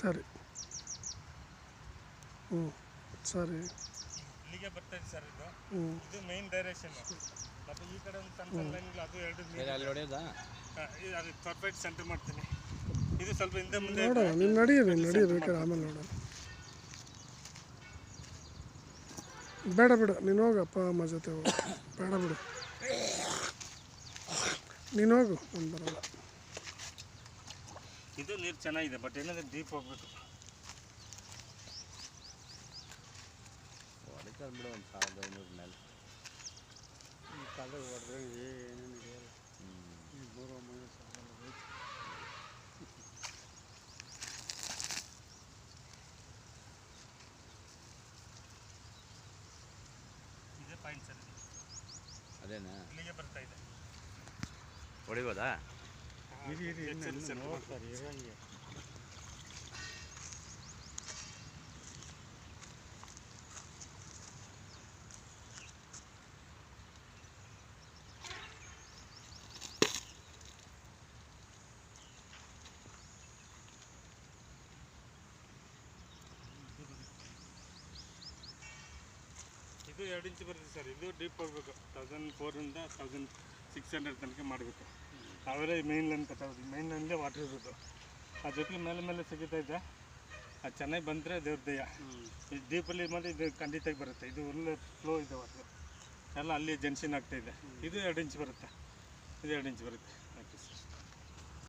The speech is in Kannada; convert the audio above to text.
ಸರಿ ಸರಿ ಇಲ್ಲಿಗೆ ಬರ್ತಾಯಿದೆ ಸರ್ ಇದು ಮೇನ್ ಡೈರೆಕ್ಷನ್. ಮತ್ತು ಈ ಕಡೆ ಒಂದು ಸಣ್ಣ ಸಣ್ಣ ಲೈನ್ಗಳು ಅದು ಎರಡು ಅದು ಪರ್ಫೆಕ್ಟ್ ಸೆಂಟರ್ ಮಾಡ್ತೀನಿ. ಇದು ಸ್ವಲ್ಪ ಹಿಂದೆ ಮುಂದೆ ನೋಡೋಣ, ನೀನು ನಡಿಯಬೇಕಾದ್ರೆ ಆಮೇಲೆ ನೋಡೋಣ. ಬೇಡ ಬಿಡು, ನೀನು ಹೋಗು, ಅಪ್ಪ ಅಮ್ಮ ಜೊತೆ ಹೋಗು. ಬೇಡ ಬಿಡು, ನೀನು ಹೋಗು, ನಾನು ಬರೋಲ್ಲ. ಇದು ನೀರು ಚೆನ್ನಾಗಿದೆ, ಬಟ್ ಏನಂದರೆ ಡೀಪ್ ಹೋಗ್ಬೇಕು. ಹೊಡಿತಾರೆ ಬಿಡು, ಒಂದು 1500 ಮೇಲೆ ಈ ಕಾಲದಾಗ ಹೊಡೆದ್ರೆ ಏನೇನು ನಡೆಯಲ್ಲ. ಈ ಬೋರ್ ಮನೆ ಸಾಲ ಇದೇ ಪಾಯಿಂಟ್ ಸರ್, ಅದೇನಾ ಇಲ್ಲಿಗೆ ಬರ್ತಾ ಇದೆ. ಹೊಡಿಬೋದಾ? ನೋಡ್ತಾರೆ ಇರಂಗೆ. ಇದು 2 ಇಂಚ್ ಬರುತ್ತೆ ಸರ್. ಇದು ಡೀಪ್ ಹೋಗ್ಬೇಕು, 1400 1600 ತನಕ ಮಾಡಬೇಕು. ಅವರೇ ಮೇನ್ ಲೈನ್ ಕಟ್ಟೋದು, ಮೇನ್ ಲೈನ್ಲೇ ವಾಟ್ರ್ ಇರೋದು. ಆ ಜೊತೆಗೆ ಮೇಲೆ ಮೇಲೆ ಸಿಗುತ್ತೈತೆ, ಅದು ಚೆನ್ನಾಗಿ ಬಂದರೆ ದೇವ್ರ ದಯ. ಇದು ಡೀಪಲ್ಲಿ ಮತ್ತು ಇದು ಖಂಡಿತ ಬರುತ್ತೆ. ಇದು ಒಳ್ಳೆ ಫ್ಲೋ ಇದೆ ವಾಟ್ರ್ ಎಲ್ಲ ಅಲ್ಲಿ ಜಂಕ್ಷನ್ ಆಗ್ತಾಯಿದೆ. ಇದು 2 ಇಂಚ್ ಬರುತ್ತೆ, ಇದು 2 ಇಂಚ್ ಬರುತ್ತೆ.